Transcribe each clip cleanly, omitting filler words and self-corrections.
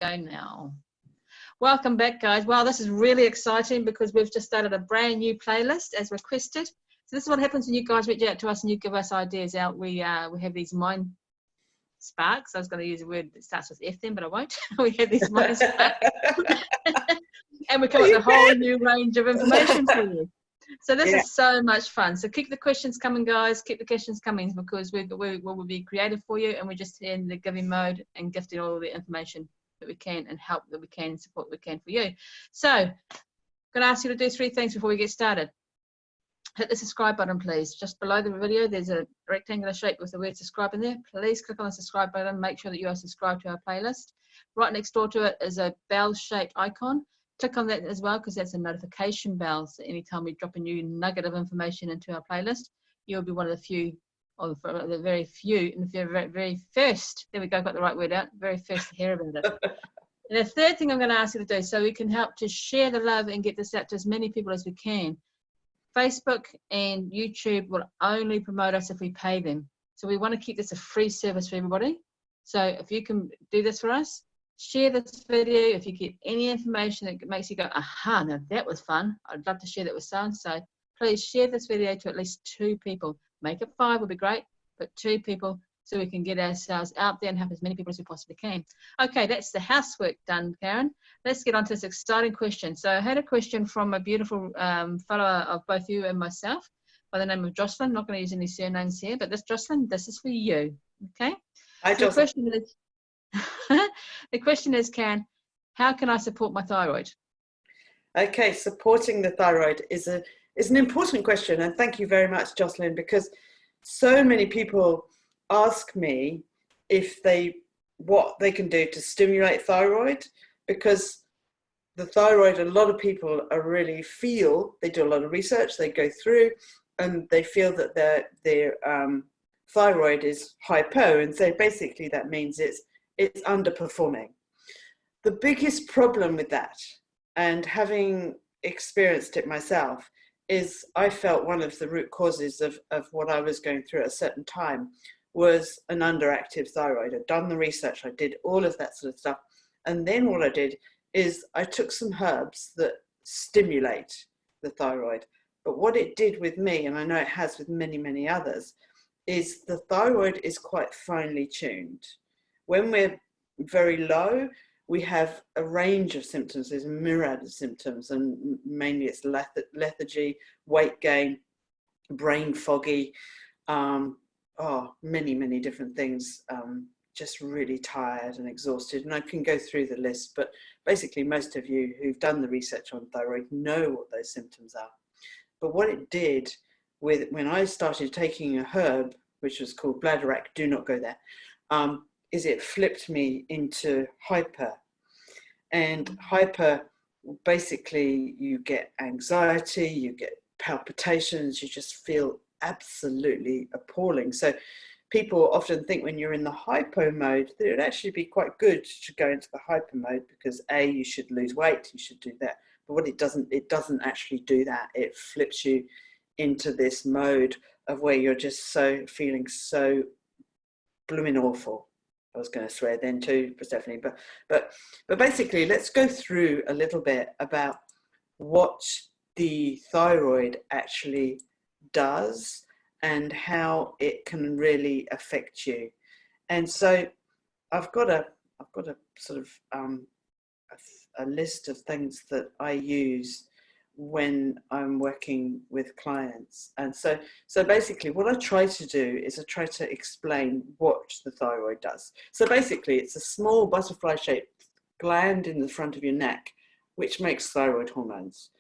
Go now. Welcome back, guys. Wow, this is really exciting because we've just started a brand new playlist as requested. So this is what happens when you guys reach out to us and you give us ideas out. We have these mind sparks. I was going to use a word that starts with F then, but I won't. We have these mind sparks. And we come up with a whole new range of information for you. So this is so much fun. So keep the questions coming, guys. Keep the questions coming because we will be creative for you, and we're just in the giving mode and gifting all the information that we can and help that we can, support that we can for you. So I'm going to ask you to do 3 things before we get started. Hit the subscribe button, please. Just below the video, there's a rectangular shape with the word subscribe in there. Please click on the subscribe button. Make sure that you are subscribed to our playlist. Right next door to it is a bell-shaped icon. Click on that as well because that's a notification bell. So anytime we drop a new nugget of information into our playlist, you'll be one of the few, or the very few, and the very first, there we go, got the right word out, very first to hear about it. And the third thing I'm going to ask you to do, so we can help to share the love and get this out to as many people as we can. Facebook and YouTube will only promote us if we pay them. So we want to keep this a free service for everybody. So if you can do this for us, share this video. If you get any information that makes you go, aha, now that was fun, I'd love to share that with so-and-so. Please share this video to at least 2 people. Make it 5 would be great, but 2 people so we can get ourselves out there and help as many people as we possibly can. Okay, that's the housework done, Karen. Let's get on to this exciting question. So I had a question from a beautiful follower of both you and myself by the name of Jocelyn. I'm not going to use any surnames here, but this Jocelyn, this is for you. Okay? Hi, so Jocelyn. the question is, Karen, how can I support my thyroid? Okay, supporting the thyroid is an important question, and thank you very much, Jocelyn, because so many people ask me what they can do to stimulate thyroid, because the thyroid, a lot of people they do a lot of research, they go through and they feel that their thyroid is hypo, and so basically that means it's underperforming. The biggest problem with that, and having experienced it myself, is I felt one of the root causes of what I was going through at a certain time was an underactive thyroid. I'd done the research, I did all of that sort of stuff. And then what I did is I took some herbs that stimulate the thyroid. But what it did with me, and I know it has with many, many others, is the thyroid is quite finely tuned. When we're very low, we have a range of symptoms. There's a myriad of symptoms, and mainly it's lethargy, weight gain, brain foggy, many, many different things, just really tired and exhausted. And I can go through the list, but basically most of you who've done the research on thyroid know what those symptoms are. But what it did when I started taking a herb, which was called bladderwrack, do not go there, is it flipped me into hyper. And hyper, basically you get anxiety, you get palpitations, you just feel absolutely appalling. So people often think when you're in the hypo mode that it would actually be quite good to go into the hyper mode, because you should lose weight, you should do that. But what it doesn't actually do that. It flips you into this mode of where you're just feeling so blooming awful. I was going to swear then too, Stephanie, but basically let's go through a little bit about what the thyroid actually does and how it can really affect you. And so I've got a sort of a list of things that I use when I'm working with clients. And so basically what I try to do is I try to explain what the thyroid does. So basically it's a small butterfly shaped gland in the front of your neck which makes thyroid hormones.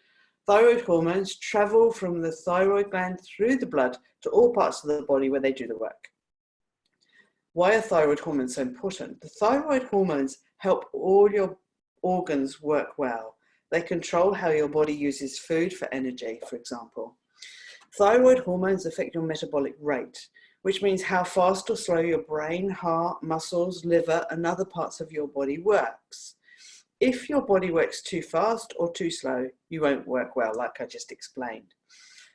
Thyroid hormones travel from the thyroid gland through the blood to all parts of the body where they do the work. Why are thyroid hormones so important? The thyroid hormones help all your organs work well. They control how your body uses food for energy, for example. Thyroid hormones affect your metabolic rate, which means how fast or slow your brain, heart, muscles, liver, and other parts of your body works. If your body works too fast or too slow, you won't work well, like I just explained.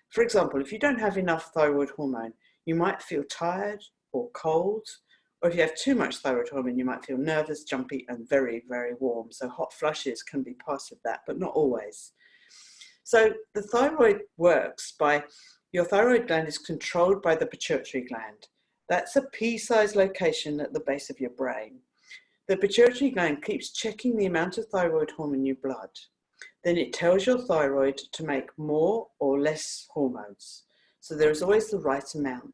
For example, if you don't have enough thyroid hormone, you might feel tired or cold, Or if you have too much thyroid hormone, you might feel nervous, jumpy, and very, very warm. So hot flushes can be part of that, but not always. So the thyroid works by, your thyroid gland is controlled by the pituitary gland. That's a pea-sized location at the base of your brain. The pituitary gland keeps checking the amount of thyroid hormone in your blood. Then it tells your thyroid to make more or less hormones. So there is always the right amount.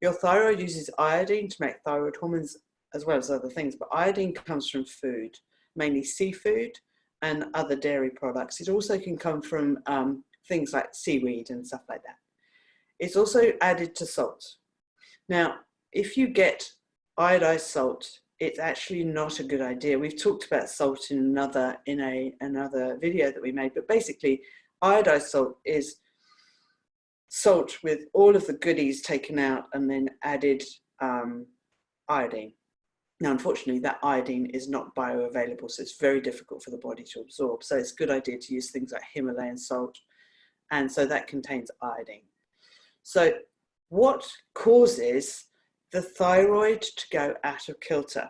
Your thyroid uses iodine to make thyroid hormones as well as other things, but iodine comes from food, mainly seafood and other dairy products. It also can come from things like seaweed and stuff like that. It's also added to salt. Now, if you get iodized salt, it's actually not a good idea. We've talked about salt in another video that we made, but basically iodized salt is salt with all of the goodies taken out and then added iodine. Now, unfortunately, that iodine is not bioavailable, so it's very difficult for the body to absorb. So it's a good idea to use things like Himalayan salt, and so that contains iodine. So what causes the thyroid to go out of kilter?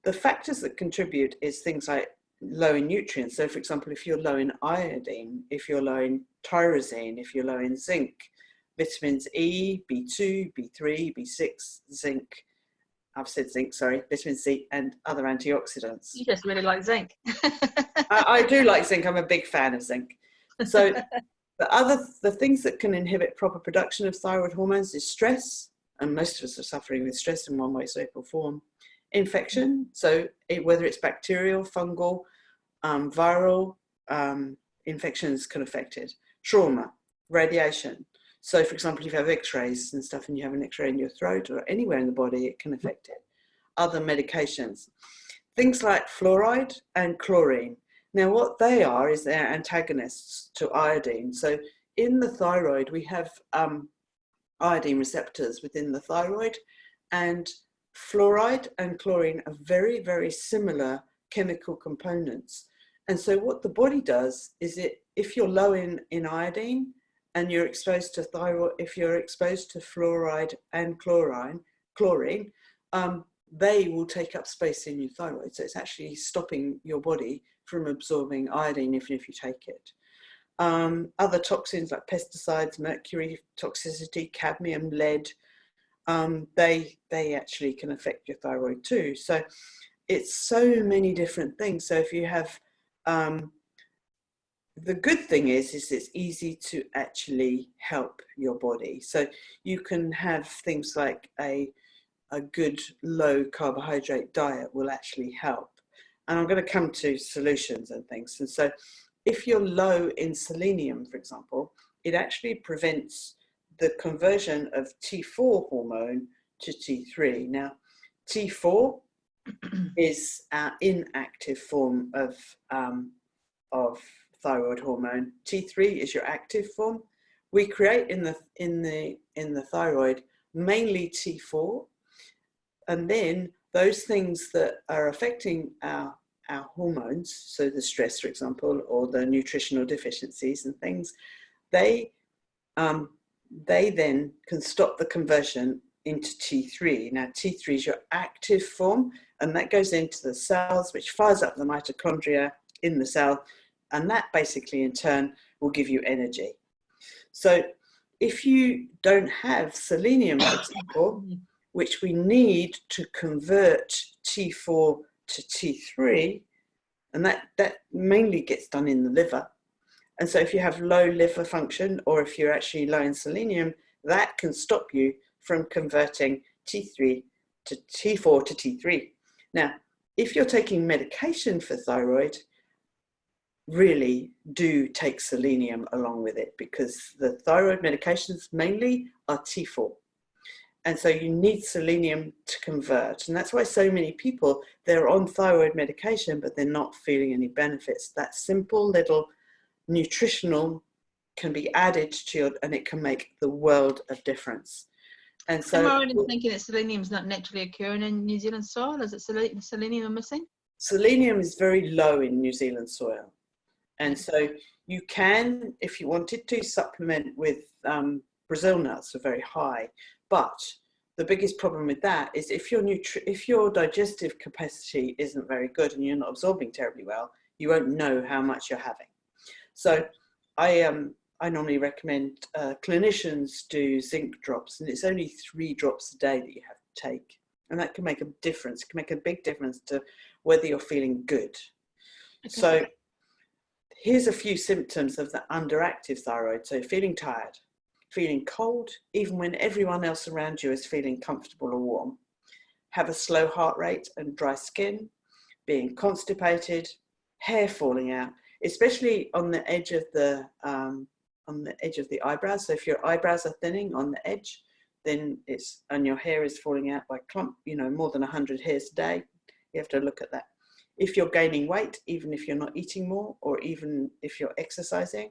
The factors that contribute is things like low in nutrients. So for example, if you're low in iodine, if you're low in tyrosine, if you're low in zinc, vitamins E, B2, B3, B6, zinc, I've said zinc, sorry, vitamin C and other antioxidants. You just really like zinc. I do like zinc. I'm a big fan of zinc. So the things that can inhibit proper production of thyroid hormones is stress, and most of us are suffering with stress in one way, shape or form. Infection, so whether it's bacterial, fungal, viral infections can affect it. Trauma, radiation. So for example, if you have x-rays and stuff and you have an x-ray in your throat or anywhere in the body, it can affect it. Other medications, things like fluoride and chlorine. Now what they are is they're antagonists to iodine. So in the thyroid, we have iodine receptors within the thyroid, and fluoride and chlorine are very, very similar chemical components. And so what the body does is if you're low in iodine and you're exposed to thyroid, if you're exposed to fluoride and chlorine, they will take up space in your thyroid. So it's actually stopping your body from absorbing iodine if you take it. Other toxins like pesticides, mercury toxicity, cadmium, lead, they actually can affect your thyroid too. So it's so many different things. So if you have, the good thing is it's easy to actually help your body. So you can have things like a good low carbohydrate diet will actually help. And I'm going to come to solutions and things. And so if you're low in selenium, for example, it actually prevents the conversion of T4 hormone to T3. Now, T4 is our inactive form of thyroid hormone. T3 is your active form. We create in the thyroid mainly T4, and then those things that are affecting our hormones, so the stress, for example, or the nutritional deficiencies and things, they then can stop the conversion into T3. Now, T3 is your active form, and that goes into the cells, which fires up the mitochondria in the cell, and that basically in turn will give you energy. So if you don't have selenium, for example, which we need to convert T4 to T3, and that mainly gets done in the liver. And so if you have low liver function, or if you're actually low in selenium, that can stop you from converting T4 to T3. Now, if you're taking medication for thyroid, really do take selenium along with it, because the thyroid medications mainly are T4. And so you need selenium to convert. And that's why so many people, they're on thyroid medication, but they're not feeling any benefits. That simple little nutritional can be added to your, and it can make the world of difference. And so, am I right in thinking that selenium is not naturally occurring in New Zealand soil? Is it selenium missing? Selenium is very low in New Zealand soil. And so you can, if you wanted to, supplement with Brazil nuts are very high, but the biggest problem with that is if your digestive capacity isn't very good and you're not absorbing terribly well, you won't know how much you're having. So I normally recommend clinicians do zinc drops, and it's only 3 drops a day that you have to take. And that can make a difference, can make a big difference to whether you're feeling good. Okay. So here's a few symptoms of the underactive thyroid. So feeling tired, feeling cold, even when everyone else around you is feeling comfortable or warm, have a slow heart rate and dry skin, being constipated, hair falling out, especially on the edge of the eyebrows. So if your eyebrows are thinning on the edge, then and your hair is falling out by clump, more than 100 hairs a day, you have to look at that. If you're gaining weight, even if you're not eating more, or even if you're exercising,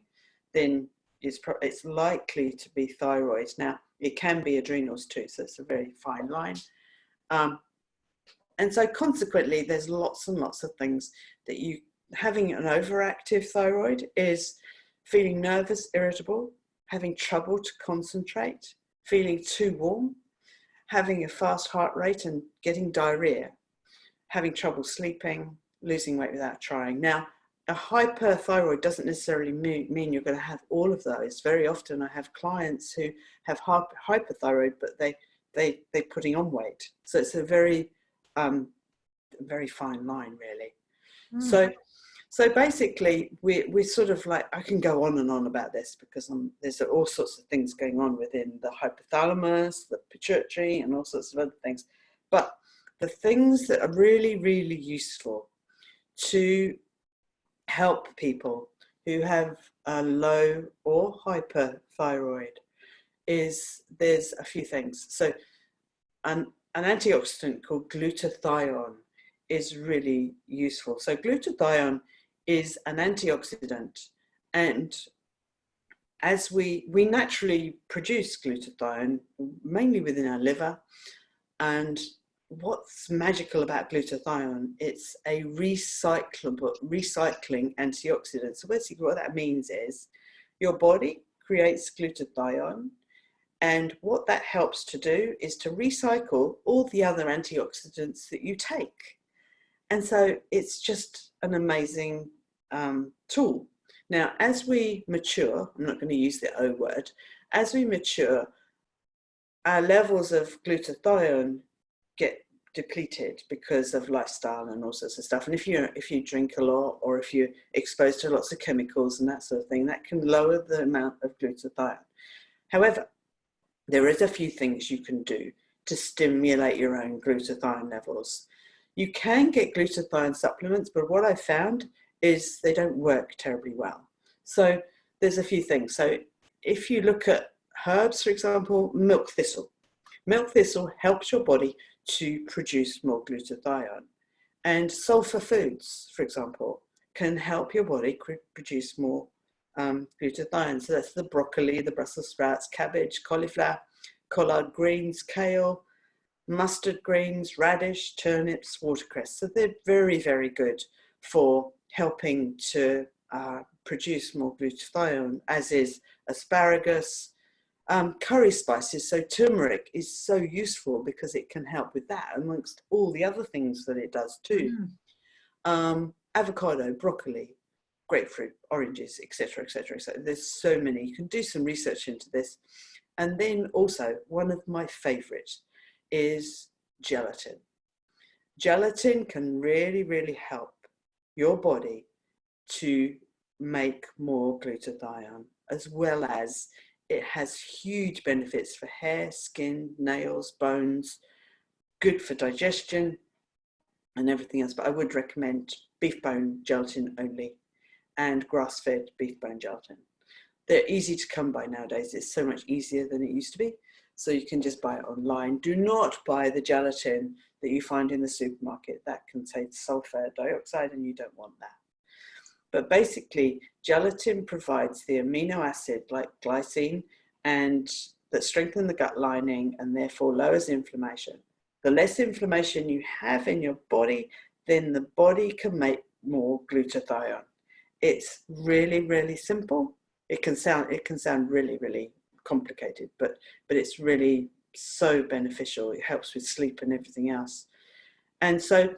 then it's likely to be thyroid. Now, it can be adrenals too, so it's a very fine line. And so consequently, there's lots and lots of things that having an overactive thyroid is feeling nervous, irritable, having trouble to concentrate, feeling too warm, having a fast heart rate and getting diarrhea, having trouble sleeping, losing weight without trying. Now, a hyperthyroid doesn't necessarily mean you're going to have all of those. Very often I have clients who have hyperthyroid, but they're putting on weight. So it's a very, very fine line, really. So basically, we're sort of like, I can go on and on about this because there's all sorts of things going on within the hypothalamus, the pituitary, and all sorts of other things. But the things that are really, really useful to help people who have a low or hyperthyroid there's a few things. So an antioxidant called glutathione is really useful. So glutathione is an antioxidant, and as we naturally produce glutathione mainly within our liver. And what's magical about glutathione, it's a recycling antioxidant. So basically what that means is your body creates glutathione, and what that helps to do is to recycle all the other antioxidants that you take. And so it's just an amazing tool. Now, as we mature, I'm not going to use the O word, as we mature, our levels of glutathione get depleted because of lifestyle and all sorts of stuff. And if you drink a lot, or if you're exposed to lots of chemicals and that sort of thing, that can lower the amount of glutathione. However, there is a few things you can do to stimulate your own glutathione levels. You can get glutathione supplements, but what I found is they don't work terribly well. So there's a few things. So if you look at herbs, for example, milk thistle. Milk thistle helps your body to produce more glutathione. And sulfur foods, for example, can help your body produce more glutathione. So that's the broccoli, the Brussels sprouts, cabbage, cauliflower, collard greens, kale, mustard greens, radish, turnips, watercress. So they're very, very good for helping to produce more glutathione, as is asparagus, curry spices. So turmeric is so useful because it can help with that, amongst all the other things that it does too. Avocado, broccoli, grapefruit, oranges, etc., etc., etc. There's so many. You can do some research into this. And then also, one of my favorites is gelatin. Gelatin can really, really help your body to make more glutathione, as well as it has huge benefits for hair, skin, nails, bones, good for digestion and everything else. But I would recommend beef bone gelatin only, and grass-fed beef bone gelatin. They're easy to come by nowadays. It's so much easier than it used to be. So you can just buy it online. Do not buy the gelatin that you find in the supermarket. That contains sulfur dioxide, and you don't want that. But basically, gelatin provides the amino acid like glycine, and that strengthens the gut lining and therefore lowers inflammation. The less inflammation you have in your body, then the body can make more glutathione. It's really, really simple. It can sound really, really complicated, but it's really so beneficial. It helps with sleep and everything else. And so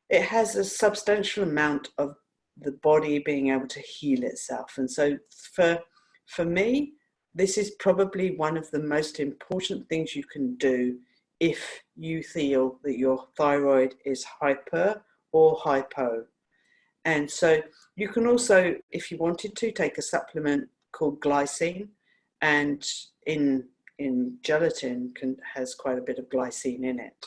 it has a substantial amount of the body being able to heal itself. And so for me, this is probably one of the most important things you can do if you feel that your thyroid is hyper or hypo. And so you can also, if you wanted to, take a supplement called glycine, and in gelatin has quite a bit of glycine in it.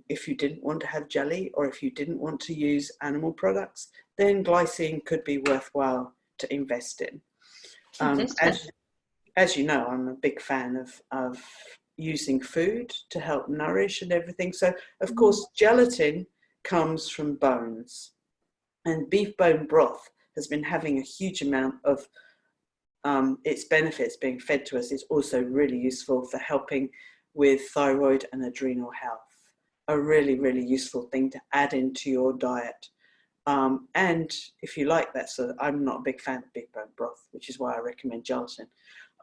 If you didn't want to have jelly, or if you didn't want to use animal products, then glycine could be worthwhile to invest in. As you know, I'm a big fan of using food to help nourish and everything. So, of course, gelatin comes from bones. And beef bone broth has been having a huge amount of its benefits being fed to us. Is also really useful for helping with thyroid and adrenal health. A really, really useful thing to add into your diet. And if you like that, so I'm not a big fan of beef bone broth, which is why I recommend gelatin.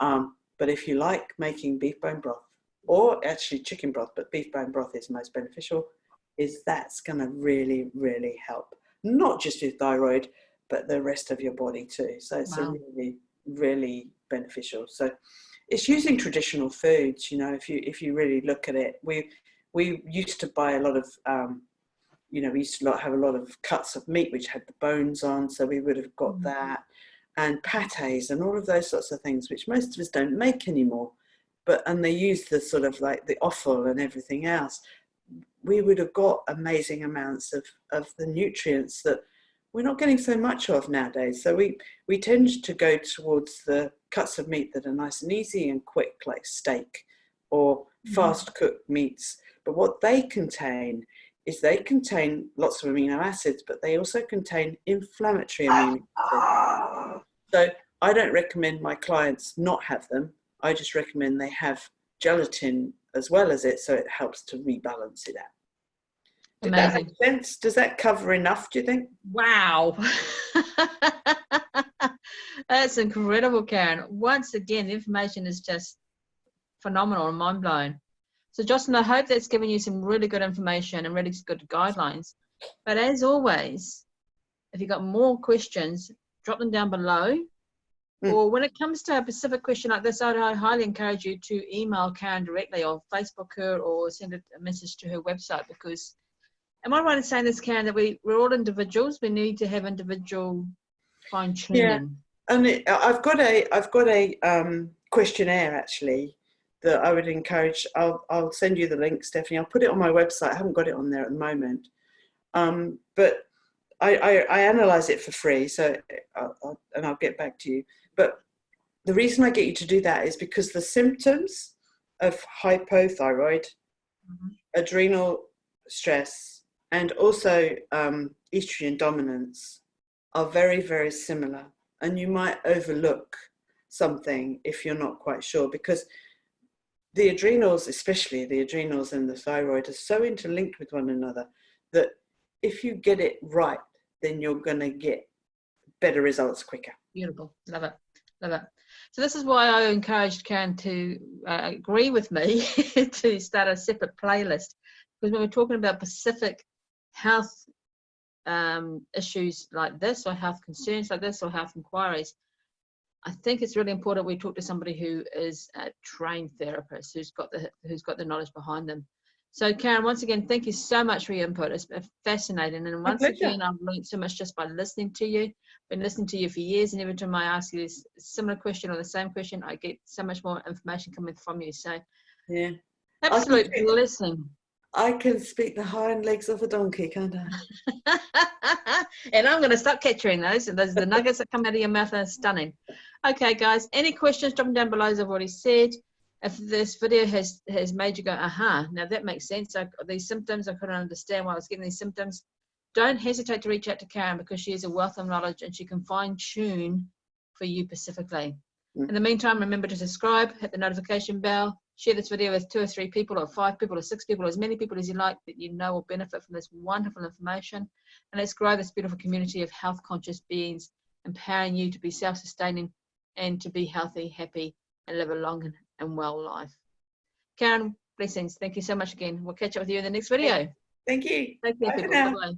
But if you like making beef bone broth, or actually chicken broth, but beef bone broth is most beneficial, that's going to really, really help. Not just your thyroid, but the rest of your body too. So it's a really, really beneficial. So it's using traditional foods. You know, if you really look at it, we used to buy a lot of, we used to have a lot of cuts of meat which had the bones on. So we would have got that, and pâtés and all of those sorts of things, which most of us don't make anymore. And they use the sort of like the offal and everything else. We would have got amazing amounts of the nutrients that we're not getting so much of nowadays. So we tend to go towards the cuts of meat that are nice and easy and quick, like steak or fast cooked meats. But what they contain is they contain lots of amino acids, but they also contain inflammatory amino acids. So I don't recommend my clients not have them. I just recommend they have gelatin as well as it, so it helps to rebalance it out. Did that make sense? Does that cover enough, do you think? Wow. That's incredible, Karen. Once again, the information is just phenomenal and mind-blowing. So, Jocelyn, I hope that's given you some really good information and really good guidelines. But as always, if you've got more questions, drop them down below. Or when it comes to a specific question like this, I highly encourage you to email Karen directly, or Facebook her, or send a message to her website. Because, am I right in saying this, Karen, that we're all individuals? We need to have individual fine-tuning. Yeah, and I've got a questionnaire actually that I would encourage. I'll send you the link, Stephanie. I'll put it on my website. I haven't got it on there at the moment, but I analyze it for free. So I'll get back to you. But the reason I get you to do that is because the symptoms of hypothyroid, adrenal stress, and also estrogen dominance are very, very similar. And you might overlook something if you're not quite sure, because the adrenals, especially the adrenals and the thyroid, are so interlinked with one another that if you get it right, then you're going to get better results quicker. Beautiful. Love it. Love it. So this is why I encouraged Karen to agree with me to start a separate playlist, because when we're talking about specific health issues like this, or health concerns like this, or health inquiries, I think it's really important we talk to somebody who is a trained therapist, who's got the knowledge behind them. So Karen, once again, thank you so much for your input. It's fascinating. And once again, I've learned so much just by listening to you. Been listening to you for years, and every time I ask you this similar question or the same question, I get so much more information coming from you. So yeah, absolute blessing. I can speak the hind legs of a donkey, can't I? And I'm going to start capturing those. And those the nuggets that come out of your mouth are stunning. Okay, guys, any questions, drop them down below, as I've already said. If this video has made you go, aha, now that makes sense. These symptoms, I couldn't understand why I was getting these symptoms. Don't hesitate to reach out to Karen, because she has a wealth of knowledge and she can fine tune for you specifically. In the meantime, remember to subscribe, hit the notification bell, share this video with 2 or 3 people, or 5 people, or 6 people, or as many people as you like that you know will benefit from this wonderful information. And let's grow this beautiful community of health conscious beings, empowering you to be self-sustaining and to be healthy, happy, and live a long and well life. Karen, blessings. Thank you so much again. We'll catch up with you in the next video. Thank you. Take care, Bye for people. now. Bye-bye.